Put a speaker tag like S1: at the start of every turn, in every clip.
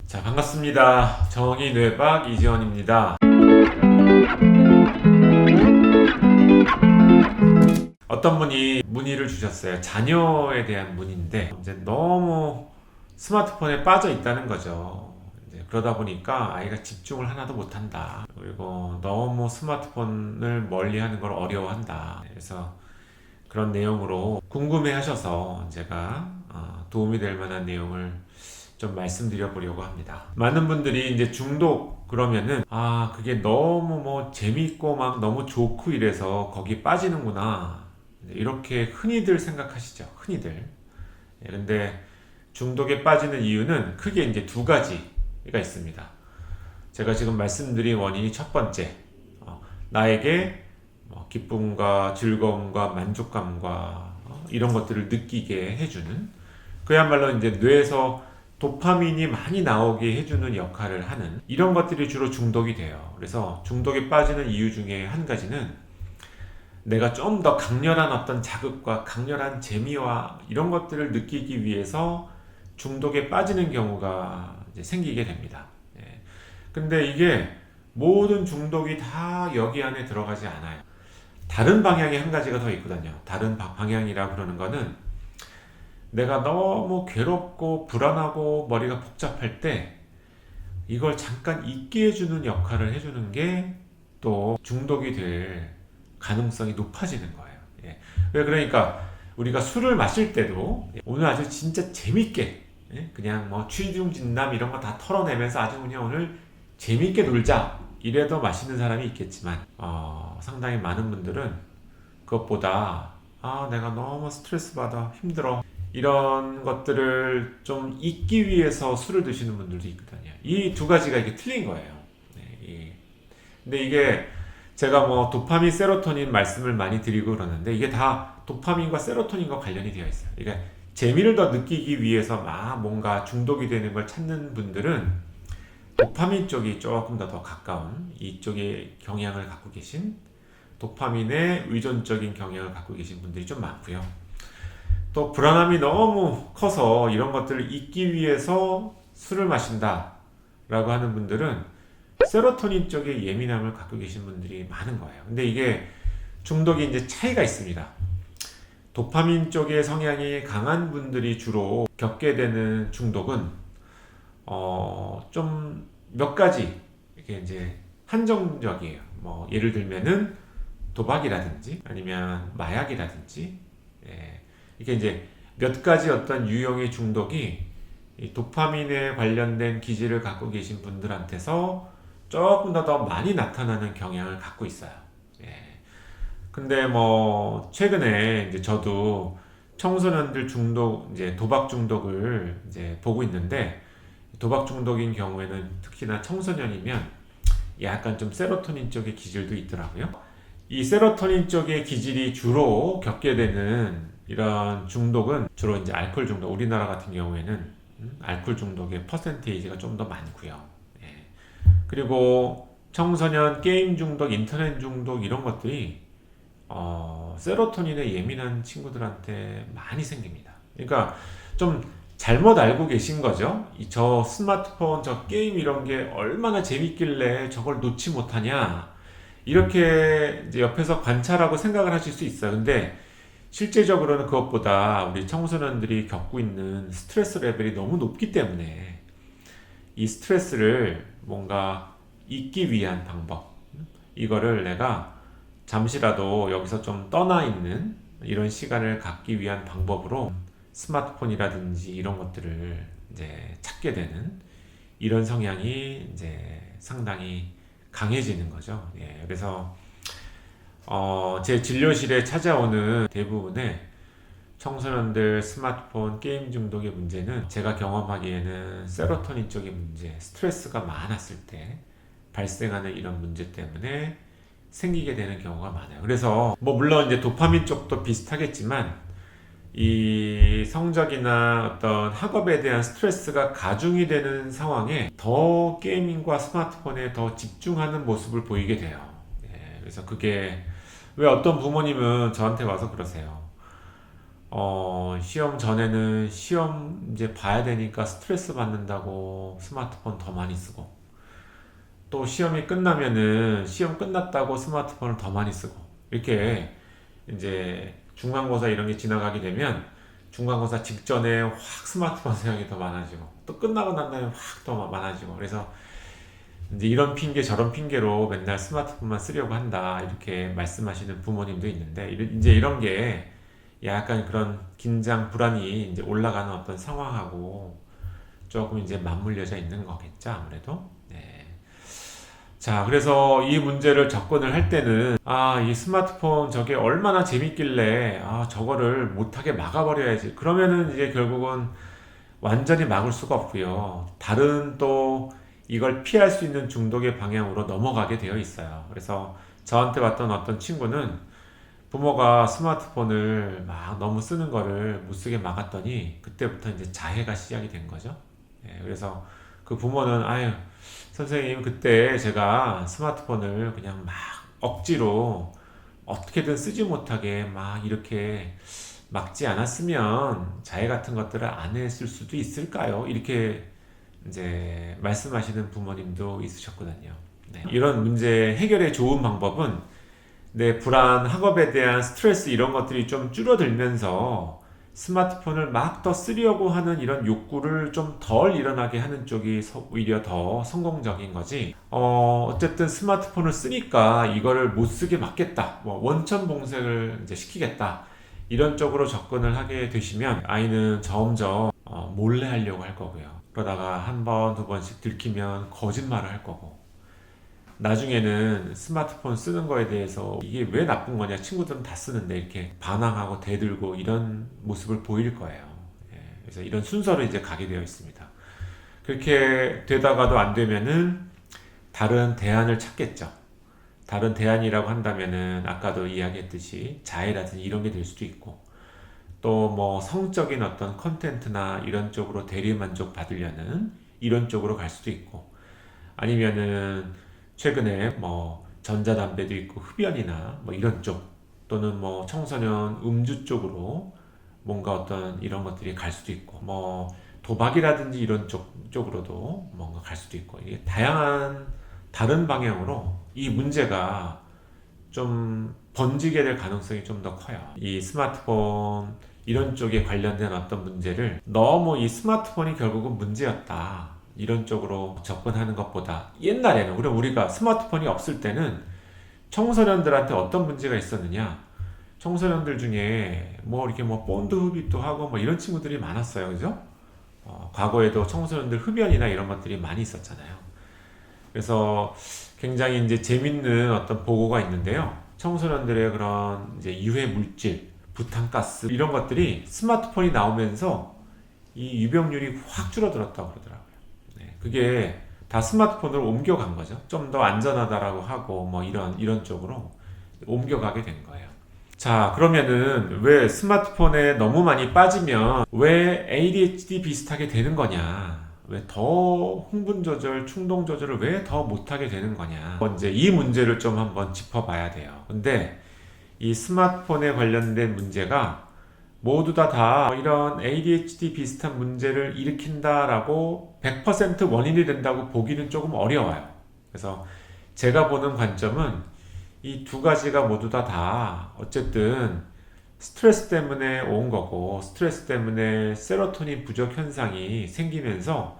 S1: 자, 반갑습니다. 정의 뇌박 이지원입니다. 어떤 분이 문의를 주셨어요. 자녀에 대한 문의인데 이제 너무 스마트폰에 빠져 있다는 거죠. 이제 그러다 보니까 아이가 집중을 하나도 못한다. 그리고 너무 스마트폰을 멀리하는 걸 어려워한다. 그래서 그런 내용으로 궁금해하셔서 제가 도움이 될 만한 내용을 좀 말씀드려 보려고 합니다. 많은 분들이 이제 중독 그러면은 그게 너무 뭐 재밌고 막 너무 좋고 이래서 거기 빠지는구나 이렇게 흔히들 생각하시죠. 흔히들. 근데 중독에 빠지는 이유는 크게 이제 두 가지가 있습니다. 제가 지금 말씀드린 원인이 첫 번째, 나에게 기쁨과 즐거움과 만족감과 이런 것들을 느끼게 해주는, 그야말로 이제 뇌에서 도파민이 많이 나오게 해주는 역할을 하는 이런 것들이 주로 중독이 돼요. 그래서 중독에 빠지는 이유 중에 한 가지는 내가 좀 더 강렬한 어떤 자극과 강렬한 재미와 이런 것들을 느끼기 위해서 중독에 빠지는 경우가 이제 생기게 됩니다. 근데 이게 모든 중독이 다 여기 안에 들어가지 않아요. 다른 방향이 한 가지가 더 있거든요. 다른 방향이라 그러는 거는 내가 너무 괴롭고 불안하고 머리가 복잡할 때 이걸 잠깐 잊게 해주는 역할을 해주는 게 또 중독이 될 가능성이 높아지는 거예요. 왜 그러니까 우리가 술을 마실 때도 오늘 아주 진짜 재밌게 그냥 뭐 취중 진담 이런 거 다 털어내면서 아주 그냥 오늘 재밌게 놀자 이래도 마시는 사람이 있겠지만 상당히 많은 분들은 그것보다 내가 너무 스트레스 받아 힘들어 이런 것들을 좀 잊기 위해서 술을 드시는 분들도 있거든요. 이 두 가지가 이게 틀린 거예요. 근데 이게 제가 뭐 도파민, 세로토닌 말씀을 많이 드리고 그러는데 이게 다 도파민과 세로토닌과 관련이 되어 있어요. 그러니까 재미를 더 느끼기 위해서 막 뭔가 중독이 되는 걸 찾는 분들은 도파민 쪽이 조금 더 가까운 이쪽의 경향을 갖고 계신, 도파민에 의존적인 경향을 갖고 계신 분들이 좀 많고요. 또 불안함이 너무 커서 이런 것들을 잊기 위해서 술을 마신다 라고 하는 분들은 세로토닌 쪽에 예민함을 갖고 계신 분들이 많은 거예요. 근데 이게 중독이 이제 차이가 있습니다. 도파민 쪽의 성향이 강한 분들이 주로 겪게 되는 중독은 좀 몇 가지 이게 이제 한정적이에요. 뭐 예를 들면은 도박이라든지 아니면 마약이라든지 이게 이제 몇 가지 어떤 유형의 중독이 이 도파민에 관련된 기질을 갖고 계신 분들한테서 조금 더 많이 나타나는 경향을 갖고 있어요. 근데 뭐 최근에 이제 저도 청소년들 중독, 이제 도박 중독을 이제 보고 있는데, 도박 중독인 경우에는 특히나 청소년이면 약간 좀 세로토닌 쪽의 기질도 있더라고요. 이 세로토닌 쪽의 기질이 주로 겪게 되는 이런 중독은 주로 이제 알코올 중독, 우리나라 같은 경우에는 알코올 중독의 퍼센테이지가 좀 더 많고요. 그리고 청소년 게임 중독, 인터넷 중독 이런 것들이 세로토닌에 예민한 친구들한테 많이 생깁니다. 그러니까 좀 잘못 알고 계신 거죠. 저 스마트폰, 저 게임 이런 게 얼마나 재밌길래 저걸 놓지 못하냐 이렇게 이제 옆에서 관찰하고 생각을 하실 수 있어요. 근데 실제적으로는 그것보다 우리 청소년들이 겪고 있는 스트레스 레벨이 너무 높기 때문에 이 스트레스를 뭔가 잊기 위한 방법, 이거를 내가 잠시라도 여기서 좀 떠나 있는 이런 시간을 갖기 위한 방법으로 스마트폰이라든지 이런 것들을 이제 찾게 되는 이런 성향이 이제 상당히 강해지는 거죠. 그래서 제 진료실에 찾아오는 대부분의 청소년들 스마트폰 게임 중독의 문제는 제가 경험하기에는 세로토닌 쪽의 문제, 스트레스가 많았을 때 발생하는 이런 문제 때문에 생기게 되는 경우가 많아요. 그래서 뭐 물론 이제 도파민 쪽도 비슷하겠지만 이 성적이나 어떤 학업에 대한 스트레스가 가중이 되는 상황에 더 게이밍과 스마트폰에 더 집중하는 모습을 보이게 돼요. 그래서 그게 왜 어떤 부모님은 저한테 와서 그러세요. 시험 전에는 시험 이제 봐야 되니까 스트레스 받는다고 스마트폰 더 많이 쓰고, 또 시험이 끝나면은 시험 끝났다고 스마트폰을 더 많이 쓰고, 이렇게 이제 중간고사 이런 게 지나가게 되면 중간고사 직전에 확 스마트폰 사용이 더 많아지고, 또 끝나고 난 다음에 확 더 많아지고, 그래서 이제 이런 핑계 저런 핑계로 맨날 스마트폰만 쓰려고 한다, 이렇게 말씀하시는 부모님도 있는데, 이제 이런 게 약간 그런 긴장 불안이 이제 올라가는 어떤 상황하고 조금 이제 맞물려져 있는 거겠죠, 아무래도. 네. 자, 그래서 이 문제를 접근을 할 때는, 이 스마트폰 저게 얼마나 재밌길래, 저거를 못하게 막아버려야지. 그러면은 이제 결국은 완전히 막을 수가 없고요. 다른 또 이걸 피할 수 있는 중독의 방향으로 넘어가게 되어 있어요. 그래서 저한테 왔던 어떤 친구는 부모가 스마트폰을 막 너무 쓰는 거를 못 쓰게 막았더니 그때부터 이제 자해가 시작이 된 거죠. 예, 그래서 그 부모는, 아유, 선생님, 그때 제가 스마트폰을 그냥 막 억지로 어떻게든 쓰지 못하게 막 이렇게 막지 않았으면 자해 같은 것들을 안 했을 수도 있을까요? 이렇게 이제 말씀하시는 부모님도 있으셨거든요. 네. 이런 문제 해결의 좋은 방법은 내 불안, 학업에 대한 스트레스 이런 것들이 좀 줄어들면서 스마트폰을 막 더 쓰려고 하는 이런 욕구를 좀 덜 일어나게 하는 쪽이 오히려 더 성공적인 거지. 어쨌든 스마트폰을 쓰니까 이거를 못 쓰게 막겠다. 뭐 원천 봉쇄를 이제 시키겠다. 이런 쪽으로 접근을 하게 되시면 아이는 점점 몰래 하려고 할 거고요. 그러다가 한 번, 두 번씩 들키면 거짓말을 할 거고, 나중에는 스마트폰 쓰는 거에 대해서 이게 왜 나쁜 거냐, 친구들은 다 쓰는데, 이렇게 반항하고 대들고 이런 모습을 보일 거예요. 예, 그래서 이런 순서로 이제 가게 되어 있습니다. 그렇게 되다가도 안 되면은 다른 대안을 찾겠죠. 다른 대안이라고 한다면은 아까도 이야기했듯이 자해라든지 이런 게 될 수도 있고, 또 뭐 성적인 어떤 컨텐츠나 이런 쪽으로 대리만족 받으려는 이런 쪽으로 갈 수도 있고, 아니면은 최근에 뭐 전자담배도 있고 흡연이나 뭐 이런 쪽, 또는 뭐 청소년 음주 쪽으로 뭔가 어떤 이런 것들이 갈 수도 있고, 뭐 도박이라든지 이런 쪽으로도 뭔가 갈 수도 있고, 이게 다양한 다른 방향으로 이 문제가 좀 번지게 될 가능성이 좀 더 커요. 이 스마트폰 이런 쪽에 관련된 어떤 문제를 너무 이 스마트폰이 결국은 문제였다, 이런 쪽으로 접근하는 것보다, 옛날에는 우리가 스마트폰이 없을 때는 청소년들한테 어떤 문제가 있었느냐, 청소년들 중에 뭐 이렇게 뭐 본드 흡입도 하고 뭐 이런 친구들이 많았어요. 그죠? 과거에도 청소년들 흡연이나 이런 것들이 많이 있었잖아요. 그래서 굉장히 이제 재밌는 어떤 보고가 있는데요. 청소년들의 그런 이제 유해 물질, 부탄가스 이런 것들이 스마트폰이 나오면서 이 유병률이 확 줄어들었다고 그러더라고요. 네, 그게 다 스마트폰으로 옮겨간 거죠. 좀 더 안전하다라고 하고 뭐 이런 쪽으로 옮겨가게 된 거예요. 자, 그러면은 왜 스마트폰에 너무 많이 빠지면 왜 ADHD 비슷하게 되는 거냐? 왜 더 흥분 조절, 충동 조절을 왜 더 못하게 되는 거냐? 이제 이 문제를 좀 한번 짚어봐야 돼요. 근데 이 스마트폰에 관련된 문제가 모두 다 이런 ADHD 비슷한 문제를 일으킨다라고 100% 원인이 된다고 보기는 조금 어려워요. 그래서 제가 보는 관점은 이 두 가지가 모두 다 어쨌든 스트레스 때문에 온 거고, 스트레스 때문에 세로토닌 부족 현상이 생기면서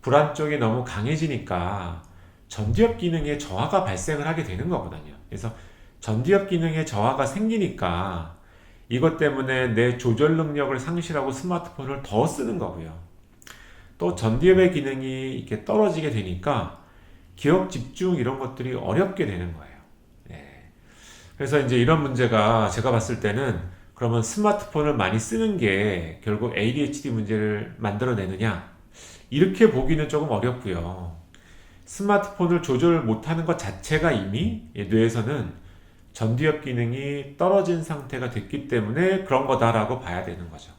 S1: 불안 쪽이 너무 강해지니까 전두엽 기능에 저하가 발생을 하게 되는 거거든요. 그래서 전두엽 기능에 저하가 생기니까 이것 때문에 내 조절 능력을 상실하고 스마트폰을 더 쓰는 거고요. 또 전두엽의 기능이 이렇게 떨어지게 되니까 기억 집중 이런 것들이 어렵게 되는 거예요. 네. 그래서 이제 이런 문제가 제가 봤을 때는, 그러면 스마트폰을 많이 쓰는 게 결국 ADHD 문제를 만들어내느냐, 이렇게 보기는 조금 어렵고요. 스마트폰을 조절 못하는 것 자체가 이미 뇌에서는 전두엽 기능이 떨어진 상태가 됐기 때문에 그런 거다라고 봐야 되는 거죠.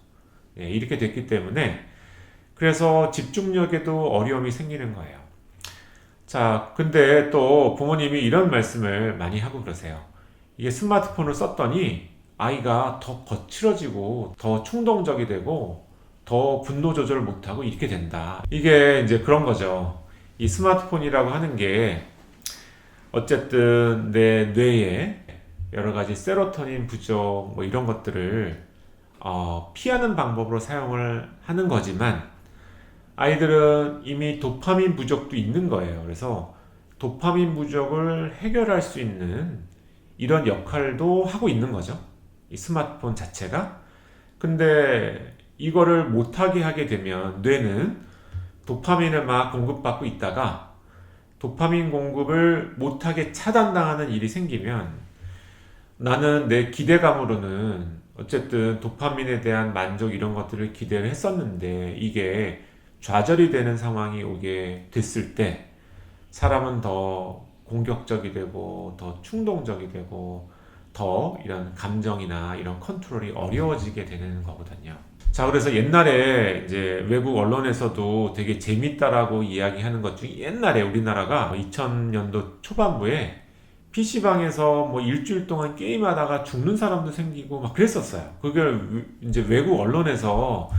S1: 예, 이렇게 됐기 때문에 그래서 집중력에도 어려움이 생기는 거예요. 자, 근데 또 부모님이 이런 말씀을 많이 하고 그러세요. 이게 스마트폰을 썼더니 아이가 더 거칠어지고 더 충동적이 되고 더 분노 조절을 못하고 이렇게 된다. 이게 이제 그런 거죠. 이 스마트폰이라고 하는 게 어쨌든 내 뇌에 여러 가지 세로토닌 부족 뭐 이런 것들을 피하는 방법으로 사용을 하는 거지만 아이들은 이미 도파민 부족도 있는 거예요. 그래서 도파민 부족을 해결할 수 있는 이런 역할도 하고 있는 거죠. 이 스마트폰 자체가. 근데 이거를 못하게 하게 되면 뇌는 도파민을 막 공급받고 있다가 도파민 공급을 못하게 차단당하는 일이 생기면 나는 내 기대감으로는 어쨌든 도파민에 대한 만족 이런 것들을 기대를 했었는데 이게 좌절이 되는 상황이 오게 됐을 때 사람은 더 공격적이 되고 더 충동적이 되고 더 이런 감정이나 이런 컨트롤이 어려워지게 되는 거거든요. 자, 그래서 옛날에 이제 외국 언론에서도 되게 재밌다라고 이야기하는 것 중에 옛날에 우리나라가 2000년도 초반부에 PC방에서 뭐 일주일 동안 게임하다가 죽는 사람도 생기고 막 그랬었어요. 그걸 이제 외국 언론에서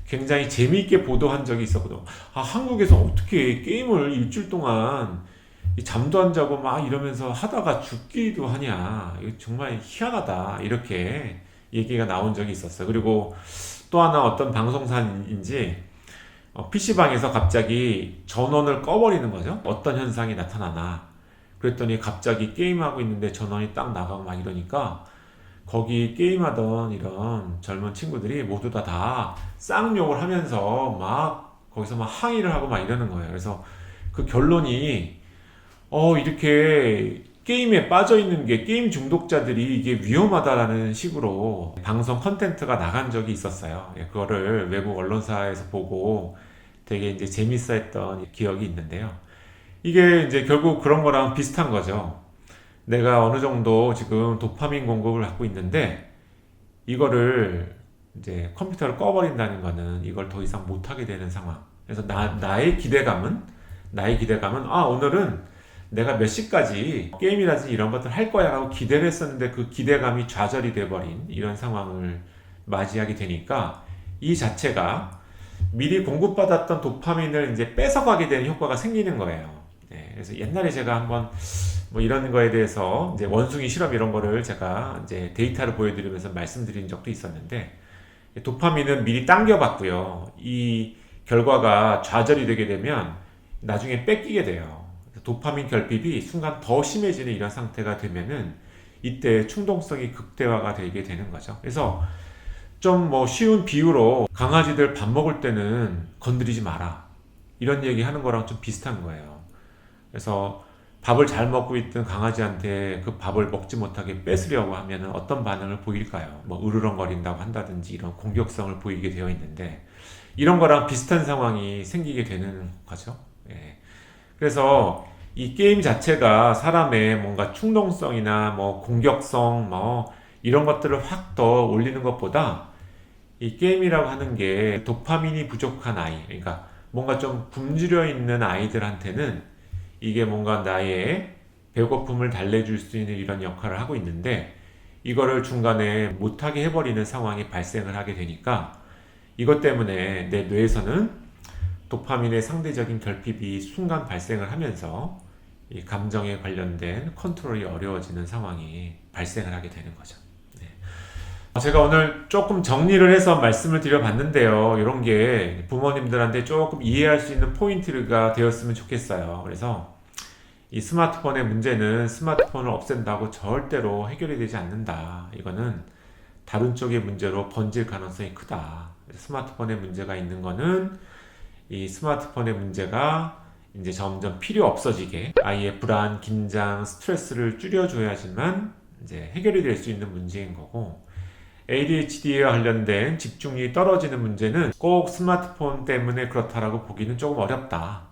S1: 굉장히 재미있게 보도한 적이 있었거든요. 아, 한국에서 어떻게 게임을 일주일 동안 잠도 안 자고 막 이러면서 하다가 죽기도 하냐. 이거 정말 희한하다. 이렇게 얘기가 나온 적이 있었어요. 그리고 또 하나 어떤 방송사인지 PC방에서 갑자기 전원을 꺼버리는 거죠. 어떤 현상이 나타나나. 그랬더니 갑자기 게임하고 있는데 전원이 딱 나가고 막 이러니까 거기 게임하던 이런 젊은 친구들이 모두 다 쌍욕을 하면서 막 거기서 막 항의를 하고 막 이러는 거예요. 그래서 그 결론이 이렇게 게임에 빠져 있는 게 게임 중독자들이 이게 위험하다라는 식으로 방송 컨텐츠가 나간 적이 있었어요. 예, 그거를 외국 언론사에서 보고 되게 이제 재밌어 했던 기억이 있는데요. 이게 이제 결국 그런 거랑 비슷한 거죠. 내가 어느 정도 지금 도파민 공급을 받고 있는데 이거를 이제 컴퓨터를 꺼버린다는 거는 이걸 더 이상 못하게 되는 상황. 그래서 나의 기대감은 오늘은 내가 몇 시까지 게임이라든지 이런 것들 할 거야 하고 기대를 했었는데 그 기대감이 좌절이 돼버린 이런 상황을 맞이하게 되니까 이 자체가 미리 공급받았던 도파민을 이제 뺏어가게 되는 효과가 생기는 거예요. 네, 그래서 옛날에 제가 한번 뭐 이런 거에 대해서 이제 원숭이 실험 이런 거를 제가 이제 데이터를 보여드리면서 말씀드린 적도 있었는데 도파민은 미리 당겨봤고요. 이 결과가 좌절이 되게 되면 나중에 뺏기게 돼요. 도파민 결핍이 순간 더 심해지는 이런 상태가 되면은 이때 충동성이 극대화가 되게 되는 거죠. 그래서 좀 뭐 쉬운 비유로 강아지들 밥 먹을 때는 건드리지 마라. 이런 얘기 하는 거랑 좀 비슷한 거예요. 그래서 밥을 잘 먹고 있던 강아지한테 그 밥을 먹지 못하게 뺏으려고 하면 어떤 반응을 보일까요? 뭐 으르렁거린다고 한다든지 이런 공격성을 보이게 되어 있는데 이런 거랑 비슷한 상황이 생기게 되는 거죠. 예. 그래서 이 게임 자체가 사람의 뭔가 충동성이나 뭐 공격성 뭐 이런 것들을 확 더 올리는 것보다 이 게임이라고 하는 게 도파민이 부족한 아이, 그러니까 뭔가 좀 굶주려 있는 아이들한테는 이게 뭔가 나의 배고픔을 달래줄 수 있는 이런 역할을 하고 있는데 이거를 중간에 못하게 해버리는 상황이 발생을 하게 되니까 이것 때문에 내 뇌에서는 도파민의 상대적인 결핍이 순간 발생을 하면서 이 감정에 관련된 컨트롤이 어려워지는 상황이 발생을 하게 되는 거죠. 네. 제가 오늘 조금 정리를 해서 말씀을 드려봤는데요. 이런 게 부모님들한테 조금 이해할 수 있는 포인트가 되었으면 좋겠어요. 그래서 이 스마트폰의 문제는 스마트폰을 없앤다고 절대로 해결이 되지 않는다. 이거는 다른 쪽의 문제로 번질 가능성이 크다. 스마트폰에 문제가 있는 거는 이 스마트폰의 문제가 이제 점점 필요 없어지게 아이의 불안, 긴장, 스트레스를 줄여줘야지만 이제 해결이 될 수 있는 문제인 거고 ADHD에 관련된 집중력이 떨어지는 문제는 꼭 스마트폰 때문에 그렇다라고 보기는 조금 어렵다.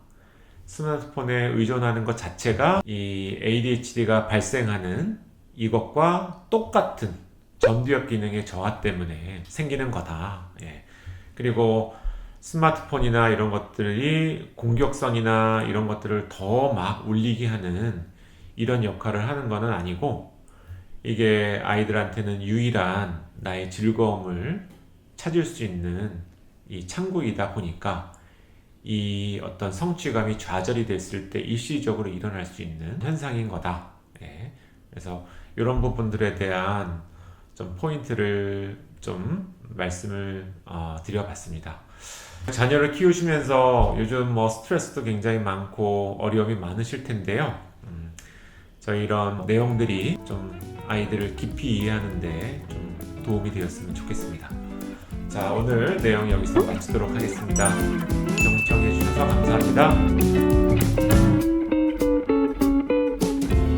S1: 스마트폰에 의존하는 것 자체가 이 ADHD가 발생하는 이것과 똑같은 전두엽 기능의 저하 때문에 생기는 거다. 예. 그리고 스마트폰이나 이런 것들이 공격성이나 이런 것들을 더 막 울리게 하는 이런 역할을 하는 것은 아니고 이게 아이들한테는 유일한 나의 즐거움을 찾을 수 있는 이 창구이다 보니까 이 어떤 성취감이 좌절이 됐을 때 일시적으로 일어날 수 있는 현상인 거다. 예. 그래서 이런 부분들에 대한 좀 포인트를 좀 말씀을 드려봤습니다. 자녀를 키우시면서 요즘 뭐 스트레스도 굉장히 많고 어려움이 많으실 텐데요. 저희 이런 내용들이 좀 아이들을 깊이 이해하는데 좀 도움이 되었으면 좋겠습니다. 자, 오늘 내용 여기서 마치도록 하겠습니다. 경청해 주셔서 감사합니다.